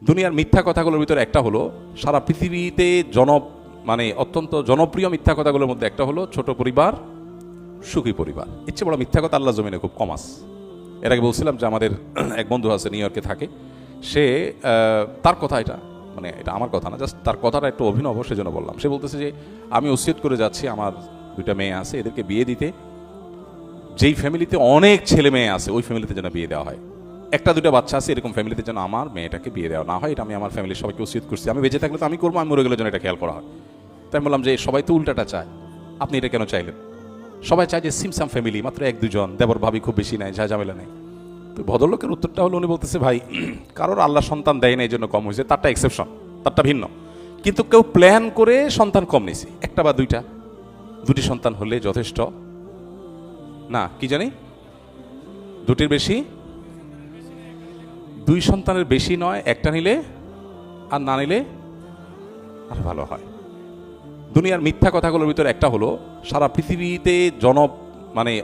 দুনিয়ার মিথ্যা কথাগুলোর ভিতরে একটা হলো, সারা পৃথিবীতে অত্যন্ত জনপ্রিয় মিথ্যা কথাগুলোর মধ্যে একটা হলো ছোট পরিবার, সুখী পরিবার। এর চেয়ে বড় মিথ্যা কথা আল্লাহ জমিনে খুব কম আছে। এর আগে বলছিলাম যে আমাদের এক বন্ধু আছে, নিউ ইয়র্কে থাকে। সে তার কথা এটা আমার কথা না, জাস্ট তার কথাটা একটু অভিনব, সেজন্য বললাম। সে বলতেছে যে আমি ওসিয়ত করে যাচ্ছি, আমার দুইটা মেয়ে আছে, এদেরকে বিয়ে দিতে, যেই ফ্যামিলিতে অনেক ছেলে মেয়ে আছে ওই ফ্যামিলিতে যেন বিয়ে দেওয়া হয়। একটা দুটো বাচ্চা আছে, এরকম ফ্যামিলিতে যেন আমার মেয়েটাকে বিয়ে দেওয়া না হয়। এটা আমি আমার ফ্যামিলির সবাইকে ওসিয়ত করছি। আমি বেঁচে থাকলে তো আমি করবো, আমি মরে গেলে যেন এটা খেয়াল করা হয়। তাই আমি বললাম যে সবাই তো উল্টাটা চায়, আপনি এটা কেন চাইলেন? সবাই চায় যে সিমসাম ফ্যামিলি, মাত্র এক দুজন, দেবর ভাবি খুব বেশি নাই, যা ঝামেলা নেই। তো ভদ্রলোকের উত্তরটা হলো, উনি বলতেছে ভাই, কারোর আল্লাহ সন্তান দেয় না এই জন্য কম হয়েছে, তারটা এক্সেপশন, তারটা ভিন্ন। কিন্তু কেউ প্ল্যান করে সন্তান কম নিছে, একটা বা দুটি সন্তান হলে যথেষ্ট না, কি জানি দুটির বেশি, দুই সন্তানের বেশি নয়, একটা নিলে আর না নিলে আর ভালো হয়। দুনিয়ার মিথ্যা কথাগুলোর ভিতরে একটা হলো, সারা পৃথিবীতে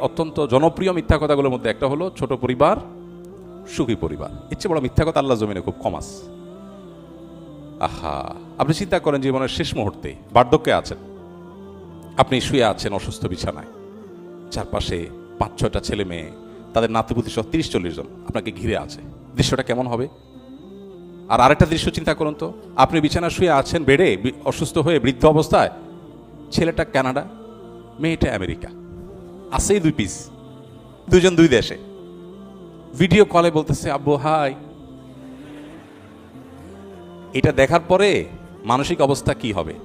অত্যন্ত জনপ্রিয় মিথ্যা কথাগুলোর মধ্যে একটা হলো ছোট পরিবার, সুখী পরিবার। এর চেয়ে বড় মিথ্যা কথা আল্লাহ জমিনে খুব কম আছে। আহা, আপনি চিন্তা করেন, জীবনের শেষ মুহূর্তে বার্ধক্যে আছেন, আপনি শুয়ে আছেন অসুস্থ বিছানায়, চারপাশে 5-6টা ছেলে মেয়ে, তাদের নাতিপুতি সহ 30-40 জন আপনাকে ঘিরে আছে। দৃশ্যটা কেমন হবে? আর আরেকটা দৃশ্য চিন্তা করুন তো, আপনি বিছানা শুয়ে আছেন বেডে, অসুস্থ হয়ে, বৃদ্ধ অবস্থায়, ছেলেটা কানাডা, মেয়েটা আমেরিকা, আসেই 2 পিস, দুজন 2 দেশে, ভিডিও কলে বলতেছে আব্বু হাই। এটা দেখার পরে মানসিক অবস্থা কি হবে?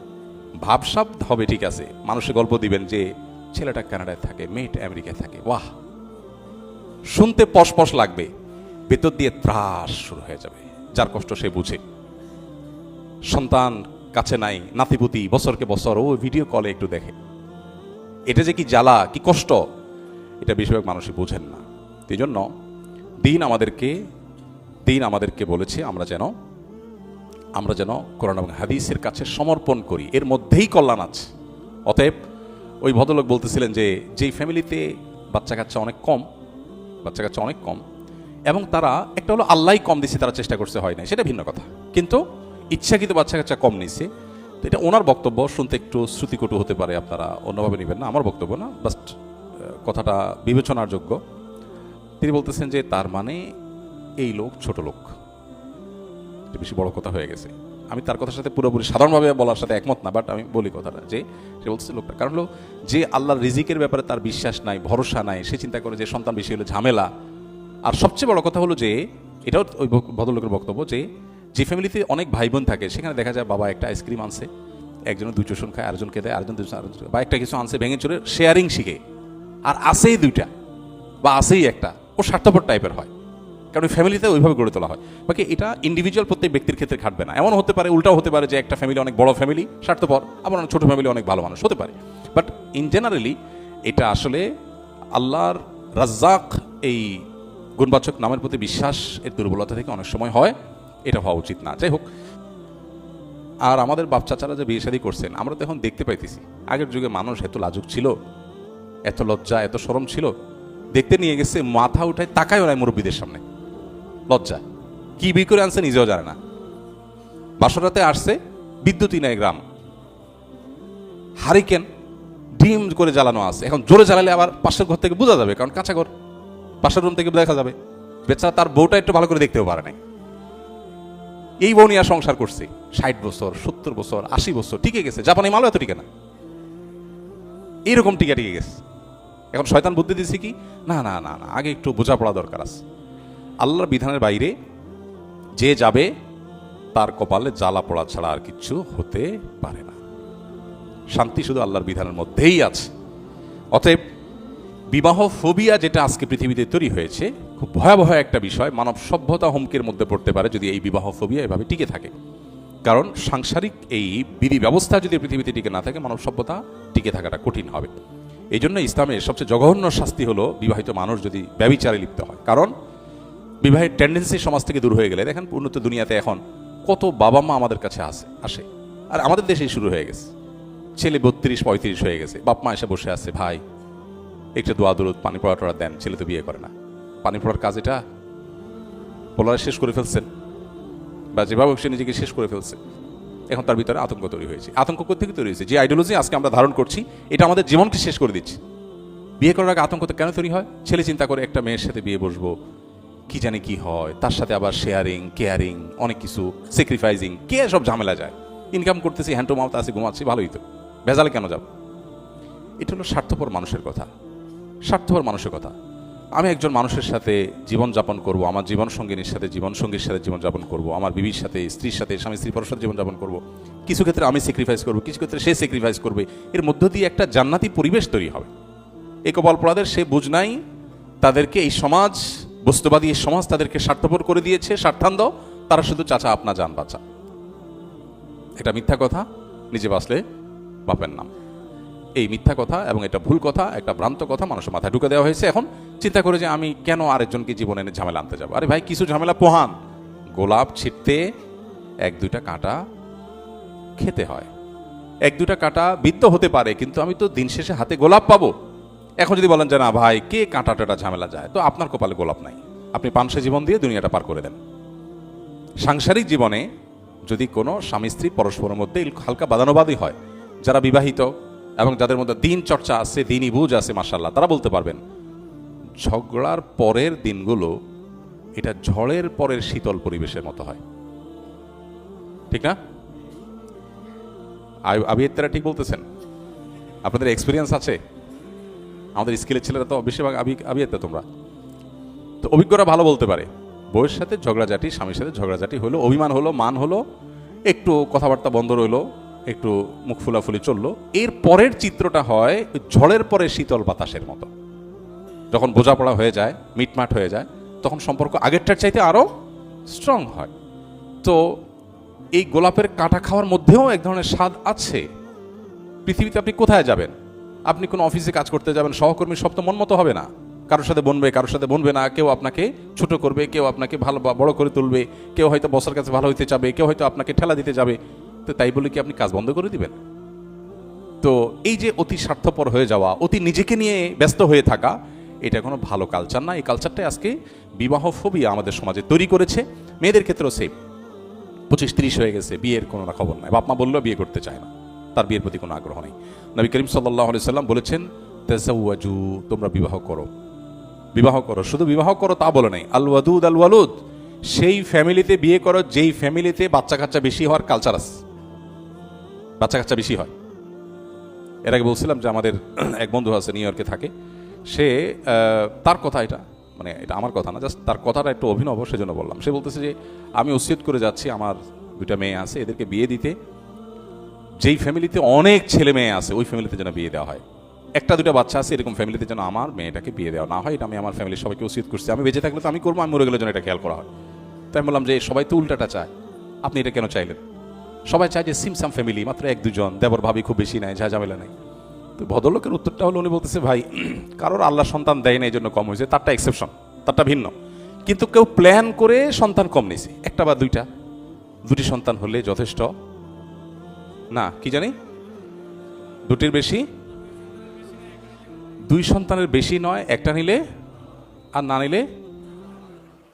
ভাবসাব হবে, ঠিক আছে, মানুষের গল্প দিবেন যে ছেলেটা কানাডায় থাকে, মেয়েটা আমেরিকায় থাকে, বাহ, শুনতে পশ লাগবে, ভেতর দিয়ে ত্রাস শুরু হয়ে যাবে। যার কষ্ট সে বুঝে। সন্তান কাছে নাই, নাতিপুতি বছরকে বছর ও ভিডিও কলে একটু দেখে, এটা যে কি জ্বালা, কি কষ্ট, এটা বেশিরভাগ মানুষই বোঝেন না। এই জন্য দিন আমাদেরকে বলেছে আমরা যেন কোরআন এবং হাদিসের কাছে সমর্পণ করি, এর মধ্যেই কল্যাণ আছে। অতএব ওই ভদ্রলোক বলতেছিলেন যে যেই ফ্যামিলিতে বাচ্চা কাচ্চা অনেক কম, এবং তারা একটা হলো আল্লাহ কম দিচ্ছে, তারা চেষ্টা করছে, হয় না, সেটা ভিন্ন কথা, কিন্তু ইচ্ছাকৃত বাচ্চা কাচ্চা কম নিচ্ছে। তো এটা ওনার বক্তব্য, শুনতে একটু শ্রুতিকটু হতে পারে, আপনারা অন্যভাবে নেবেন না, আমার বক্তব্য না, বাস্ট কথাটা বিবেচনার যোগ্য। তিনি বলতেছেন যে তার মানে এই লোক ছোট লোক, এটা বেশি বড় কথা হয়ে গেছে। আমি তার কথার সাথে পুরোপুরি সাধারণভাবে বলার সাথে একমত না, বাট আমি বলি কথাটা, যে সে বলতেছে লোকটা, কারণ হলো যে আল্লাহর রিজিকের ব্যাপারে তার বিশ্বাস নাই, ভরসা নাই, সে চিন্তা করে যে সন্তান বেশি হলে ঝামেলা। আর সবচেয়ে বড় কথা হলো যে, এটাও ওই ভদ্রলোকের বক্তব্য, যে ফ্যামিলিতে অনেক ভাই বোন থাকে, সেখানে দেখা যায় বাবা একটা আইসক্রিম আনছে, একজনের 2 চুষণ খায়, আরেকজনকে দেয়, আরেকজন বা একটা কিছু আনছে ভেঙে চলে, শেয়ারিং শিখে, আর আসেই 2টা বা আসেই একটা, ও স্বার্থপর টাইপের হয়, কারণ ওই ফ্যামিলিতে ওইভাবে গড়ে তোলা হয়। বাকি এটা ইন্ডিভিজুয়াল প্রত্যেক ব্যক্তির ক্ষেত্রে খাটবে না। এমন হতে পারে, উল্টাও হতে পারে, যে একটা ফ্যামিলি অনেক বড় ফ্যামিলি, স্বার্থপর, আবার অনেক ছোট ফ্যামিলি অনেক ভালো মানুষ হতে পারে। বাট ইন জেনারেলি এটা আসলে আল্লাহর রাজ্জাক এই গুণবাচক নামের প্রতি বিশ্বাস এর দুর্বলতা থেকে অনেক সময় হয়, এটা হওয়া উচিত না। যাই হোক, আর আমাদের বাপ চাচারা যে বিয়ে শাদী করছেন, আমরা তো এখন দেখতে পাইতেছি, আগের যুগে মানুষ এত লাজুক ছিল, এত লজ্জা, এত শরম ছিল, দেখতে নিয়ে গেছে, মাথা উঠায় তাকায় ওরাই মুরব্বীদের সামনে, লজ্জা, কি বিয়ে করে আনছে নিজেও জানে না। বাসরাতে আসছে, বিদ্যুৎই নাই গ্রাম, হারিকেন ডিম করে জ্বালানো আছে, এখন জোরে জ্বালালে আবার পাশের ঘর থেকে বোঝা যাবে, কারণ কাঁচা ঘর, পাশের রুম থেকে দেখা যাবে। বেচারা তার বউটা একটু ভালো করে দেখতেও পারে নাই, এই বউ নিয়ে সংসার করছে 60 বছর, 70 বছর, 80 বছর, টিকে গেছে। জাপানি মালও এত টিকে না, এইরকম টিকে গেছে। এখন শয়তান বুদ্ধি দিচ্ছে কি, না না না না, আগে একটু বোঝাপড়া দরকার আছে। আল্লাহর বিধানের বাইরে যে যাবে, তার কপালে জ্বালা পড়া ছাড়া আর কিচ্ছু হতে পারে না। শান্তি শুধু আল্লাহর বিধানের মধ্যেই আছে। অতএব বিবাহ ফোবিয়া যেটা আজকে পৃথিবীতে তৈরি হয়েছে, খুব ভয়াবহ একটা বিষয়, মানব সভ্যতা হুমকির মধ্যে পড়তে পারে যদি এই বিবাহ ফোবিয়া এভাবে টিকে থাকে। কারণ সাংসারিক এই বিধি ব্যবস্থা যদি পৃথিবীতে টিকে না থাকে, মানব সভ্যতা টিকে থাকাটা কঠিন হবে। এই জন্য ইসলামের সবচেয়ে জঘন্য শাস্তি হলো বিবাহিত মানুষ যদি ব্যভিচারে লিপ্ত হয়। কারণ বিবাহের টেন্ডেন্সি সমাজ থেকে দূর হয়ে গেলে, দেখেন উন্নত দুনিয়াতে এখন কত বাবা মা আমাদের কাছে আসে, আর আমাদের দেশেই শুরু হয়ে গেছে। ছেলে 32-35 হয়ে গেছে, বাপ মা এসে বসে আছে, ভাই একটু দোয়া দরুদ পানি পড়া দেন, ছেলে তো বিয়ে করে না। পানি পড়ার কাজ এটা পোলারে শেষ করে ফেলছেন, বা যেভাবে সে নিজেকে শেষ করে ফেলছে, এখন তার ভিতরে আতঙ্ক তৈরি হয়েছে। আতঙ্ক কোথেকে তৈরি হয়েছে? যে আইডিওলজি আজকে আমরা ধারণ করছি, এটা আমাদের জীবনকে শেষ করে দিচ্ছে। বিয়ে করার আগে আতঙ্ক তো কেন তৈরি হয়? ছেলে চিন্তা করে একটা মেয়ের সাথে বিয়ে বসবো, কি জানি কি হয়, তার সাথে আবার শেয়ারিং, কেয়ারিং, অনেক কিছু স্যাক্রিফাইসিং, কে সব ঝামেলা যায়। ইনকাম করতেছি, হ্যান্ড টু মাউথ আছে, ঘুমাচ্ছি, ভালোই তো, ভেজালে কেন যাব? এটা হলো স্বার্থপর মানুষের কথা, স্বার্থপর মানুষের কথা। আমি একজন মানুষের সাথে জীবনযাপন করব, আমার জীবনসঙ্গিনীর সাথে জীবনসঙ্গীর সাথে জীবনযাপন করব, আমার বিবির সাথে, স্ত্রীর সাথে, স্বামী স্ত্রী পরস্পর জীবনযাপন করব। কিছু ক্ষেত্রে আমি স্যাক্রিফাইস করব, কিছু ক্ষেত্রে সে স্যাক্রিফাইস করবে। এর মধ্য দিয়ে একটা জান্নাতি পরিবেশ তৈরি হবে। এই কপালপোড়াদের সে বুঝ নাই, তাদেরকে এই সমাজ, বস্তুবাদী এই সমাজ তাদেরকে স্বার্থপর করে দিয়েছে, স্বার্থান্ধ। তারা শুধু চাচা আপনা যান বাঁচা। এটা মিথ্যা কথা, নিজে বাঁচলে বাপের নাম। এই মিথ্যা কথা এবং এটা ভুল কথা, একটা ভ্রান্ত কথা মানুষের মাথায় ঢুকে দেওয়া হয়েছে। এখন চিন্তা করে যে আমি কেন আরেকজনকে জীবনে এনে ঝামেলা আনতে যাবো? আরে ভাই, কিছু ঝামেলা পোহান। গোলাপ ছিঁড়তে 1-2টা কাঁটা খেতে হয়, 1-2টা কাঁটা বিদ্ধ হতে পারে, কিন্তু আমি তো দিন শেষে হাতে গোলাপ পাবো। এখন যদি বলেন যে না ভাই, কে কাঁটা টাটা ঝামেলা যায়, তো আপনার কপালে গোলাপ নাই। আপনি পানসে জীবন দিয়ে দুনিয়াটা পার করে দেন। সাংসারিক জীবনে যদি কোনো স্বামী স্ত্রী পরস্পরের মধ্যে হালকা বাদানুবাদী হয়, যারা বিবাহিত এবং যাদের মধ্যে দিন চর্চা আছে, দিনই বুঝ আছে, মাশাআল্লাহ, তারা বলতে পারবেন ঝগড়ার পরের দিনগুলো এটা ঝড়ের পরের শীতল পরিবেশের মতো হয়। ঠিক না? আবিয়াত্তারা ঠিক বলতেছেন? আপনাদের এক্সপিরিয়েন্স আছে? আমাদের স্কিলের ছেলেরা তো বেশিরভাগ আবিয়াত্তা। তোমরা তো অভিজ্ঞরা ভালো বলতে পারে। বউয়ের সাথে ঝগড়াঝাটি, স্বামীর সাথে ঝগড়াঝাটি হলো, অভিমান হলো, মান হলো, একটু কথাবার্তা বন্ধ রইলো, একটু মুখ ফুলাফুলি চললো, এর পরের চিত্রটা হয় ঝড়ের পরে শীতল বাতাসের মতো। যখন বোঝাপড়া হয়ে যায়, মিটমাট হয়ে যায়, তখন সম্পর্ক আগেরটার চাইতে আরো স্ট্রং হয়। তো এই গোলাপের কাঁটা খাওয়ার মধ্যেও এক ধরনের স্বাদ আছে। পৃথিবীতে আপনি কোথায় যাবেন? আপনি কোনো অফিসে কাজ করতে যাবেন, সহকর্মী সব তো মন মতো হবে না। কারোর সাথে বনবে, কারোর সাথে বনবে না। কেউ আপনাকে ছোট করবে, কেউ আপনাকে ভালো বড় করে তুলবে, কেউ হয়তো বসের কাছে ভালো হইতে যাবে, কেউ হয়তো আপনাকে ঠেলা দিতে যাবে। তো তাই বলে কি আপনি কাজ বন্ধ করে দিবেন? তো এই যে অতি স্বার্থপর হয়ে যাওয়া, অতি নিজেকে নিয়ে ব্যস্ত হয়ে থাকা, এটা কোনো ভালো কালচার না। এই কালচারটাই আজকে বিবাহ ফোবিয়া আমাদের সমাজে তৈরি করেছে। মেয়েদের ক্ষেত্রেও সেম। 25-30 হয়ে গেছে, বিয়ের কোনো খবর নাই, বাপ মা বললেও বিয়ে করতে চায় না, তার বিয়ের প্রতি কোনো আগ্রহ নেই। নবী করিম সাল্লাল্লাহু আলাইহি সাল্লাম বলেছেন, তাযাওয়াজু, তোমরা বিবাহ করো, বিবাহ করো। শুধু বিবাহ করো তা বলে নাই, আল ওয়াদুদ আল ওয়ালুদ, সেই ফ্যামিলিতে বিয়ে করো যেই ফ্যামিলিতে বাচ্চা কাচ্চা বেশি হওয়ার কালচার আছে, বাচ্চা কাচ্চা বেশি হয়। এর আগে বলছিলাম যে আমাদের এক বন্ধু আছে, নিউ ইয়র্কে থাকে। সে তার কথা, এটা মানে এটা আমার কথা না, জাস্ট তার কথাটা একটু অভিনব, সেজন্য বললাম। সে বলতেছে যে আমি ওসিয়ত করে যাচ্ছি, আমার 2টা মেয়ে আছে, এদেরকে বিয়ে দিতে যেই ফ্যামিলিতে অনেক ছেলে মেয়ে আছে ওই ফ্যামিলিতে যেন বিয়ে দেওয়া হয়। 1-2টা বাচ্চা আছে, এরকম ফ্যামিলিতে যেন আমার মেয়েটাকে বিয়ে দেওয়া না হয়। এটা আমি আমার ফ্যামিলির সবাইকে ওসিয়ত করছি। আমি বেঁচে থাকলে তো আমি করবো, আমি মরে গেলে যেন এটা খেয়াল করা হয়। তাই আমি বললাম যে সবাই তো উল্টাটা চায়, আপনি এটা কেন চাইলেন? সবাই চায় যে সিমসাম ফ্যামিলি, মাত্র 1-2 জন, দেবর ভাবি খুব বেশি নাই, ঝামেলা নাই। তো ভদ্রলোকের উত্তরটা হলো, উনি বলতেছে ভাই, কারোর আল্লাহ সন্তান দেয় না এই জন্য কম হয়েছে, তারটা এক্সেপশন, তারটা ভিন্ন। কিন্তু কেউ প্ল্যান করে সন্তান কম নিয়েছে, 1টা বা 2টা, 2টি সন্তান হলে যথেষ্ট না, কি জানি 2টির বেশি, 2 সন্তানের বেশি নয়, 1টা নিলে আর না নিলে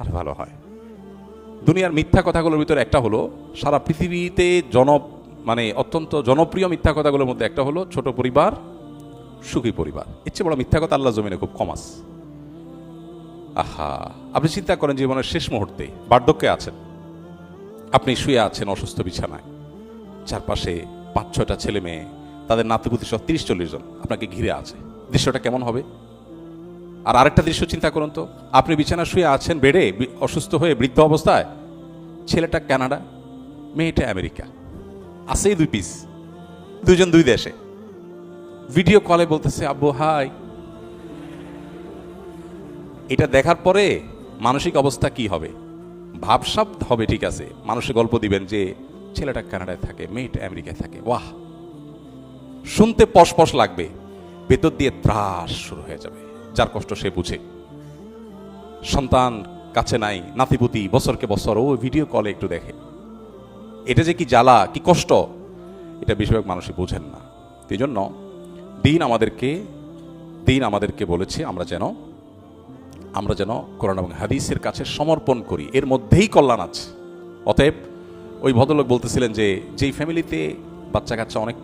আর ভালো হয়। দুনিয়ার মিথ্যা কথাগুলোর ভিতরে একটা হলো, সারা পৃথিবীতে মানে অত্যন্ত জনপ্রিয় মিথ্যা কথাগুলোর মধ্যে একটা হলো ছোট পরিবার, সুখী পরিবার। এর চেয়ে বড় মিথ্যা কথা আল্লাহ জমিনে খুব কম আছে। আহা, আপনি চিন্তা করেন জীবনের শেষ মুহূর্তে বার্ধক্যে আছেন, আপনি শুয়ে আছেন অসুস্থ বিছানায়, চারপাশে 5-6টা ছেলে মেয়ে, তাদের নাতিপুতি সহ 30-40 জন আপনাকে ঘিরে আছে। দৃশ্যটা কেমন হবে? আর আরেকটা দৃশ্য চিন্তা করুন তো, আপনি বিছানা শুয়ে আছেন বেডে, অসুস্থ হয়ে বৃদ্ধ অবস্থায়, ছেলেটা কানাডা, মেয়েটা আমেরিকা, আছে 2 পিস, 2 জন 2 দেশে, ভিডিও কলে বলতেছে আব্বু হাই। এটা দেখার পরে মানসিক অবস্থা কি হবে? ভাবসাব হবে, ঠিক আছে, মানুষের গল্প দিবেন যে ছেলেটা কানাডায় থাকে, মেয়েটা আমেরিকায় থাকে, ওয়াহ, শুনতে পশ লাগবে, ভেতর দিয়ে ত্রাস শুরু হয়ে যাবে। যার কষ্ট সে বুঝে। সন্তান কাছে নাই, নাতিপুতি বছরকে বছর ও ভিডিও কলে একটু দেখে, এটা যে কি জ্বালা, কি কষ্ট, এটা বেশিরভাগ মানুষই বোঝেন না। এই জন্য দিন আমাদেরকে বলেছে আমরা যেন কোরআন এবং হাদিসের কাছে সমর্পণ করি, এর মধ্যেই কল্যাণ আছে। অতএব ওই ভদ্রলোক বলতেছিলেন যে যেই ফ্যামিলিতে বাচ্চা কাচ্চা অনেক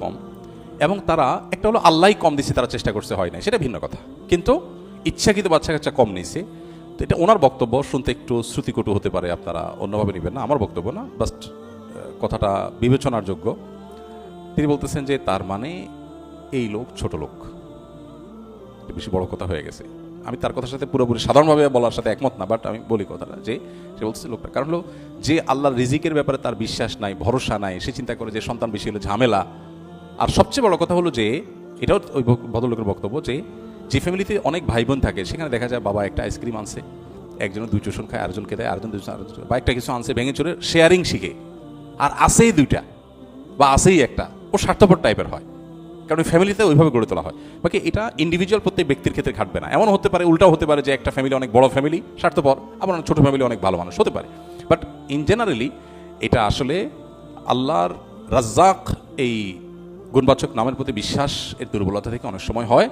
কম এবং তারা একটা হলো আল্লাহই কম দিছে, তারা চেষ্টা করছে হয় না, সেটা ভিন্ন কথা, কিন্তু ইচ্ছাকৃত বাচ্চা কাচ্চা কম নিছে। তো এটা ওনার বক্তব্য, শুনতে একটু শ্রুতিকটু হতে পারে, আপনারা অন্যভাবে নেবেন না, আমার বক্তব্য না, বাস্ট কথাটা বিবেচনার যোগ্য। তিনি বলতেছেন যে তার মানে এই লোক ছোট লোক, বেশি বড় কথা হয়ে গেছে। আমি তার কথার সাথে পুরোপুরি সাধারণভাবে বলার সাথে একমত না, বাট আমি বলি কথাটা, যে সে বলছে লোকটা, কারণ হলো যে আল্লাহর রিজিকের ব্যাপারে তার বিশ্বাস নাই, ভরসা নাই, সে চিন্তা করে যে সন্তান বেশি হলে ঝামেলা। আর সবচেয়ে বড় কথা হলো যে এটাও ওই ভদ্রলোকের বক্তব্য, যে ফ্যামিলিতে অনেক ভাই বোন থাকে, সেখানে দেখা যায় বাবা একটা আইসক্রিম আনছে, একজনের 2 টিউশন খায়, আরেকজনকে দেয়, আরেকজন 2 বা একটা কিছু আনছে ভেঙে চড়ে শেয়ারিং শিখে, আর আসেই 2টা বা আসেই একটা, ও স্বার্থপর টাইপের হয়, কারণ ওই ফ্যামিলিতে ওইভাবে গড়ে তোলা হয়। বাকি এটা ইন্ডিভিজুয়াল প্রত্যেক ব্যক্তির ক্ষেত্রে খাটবে না, এমন হতে পারে, উল্টাও হতে পারে যে একটা ফ্যামিলি অনেক বড় ফ্যামিলি স্বার্থপর, আবার ছোট ফ্যামিলি অনেক ভালো মানুষ হতে পারে। বাট ইন জেনারেলি এটা আসলে আল্লাহর রাজ্জাক এই গুণবাচক নামের প্রতি বিশ্বাস এর দুর্বলতা থেকে অনেক সময় হয়,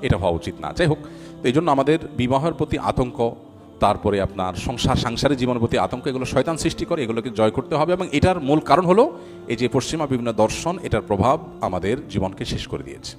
এটা হওয়া উচিত না। যাই হোক, তো এই জন্য আমাদের বিবাহের প্রতি আতঙ্ক, তারপরে আপনার সাংসারিক জীবনের প্রতি আতঙ্ক, এগুলো শয়তান সৃষ্টি করে, এগুলোকে জয় করতে হবে। এবং এটার মূল কারণ হলো এই যে পশ্চিমা বিভিন্ন দর্শন, এটার প্রভাব আমাদের জীবনকে শেষ করে দিয়েছে।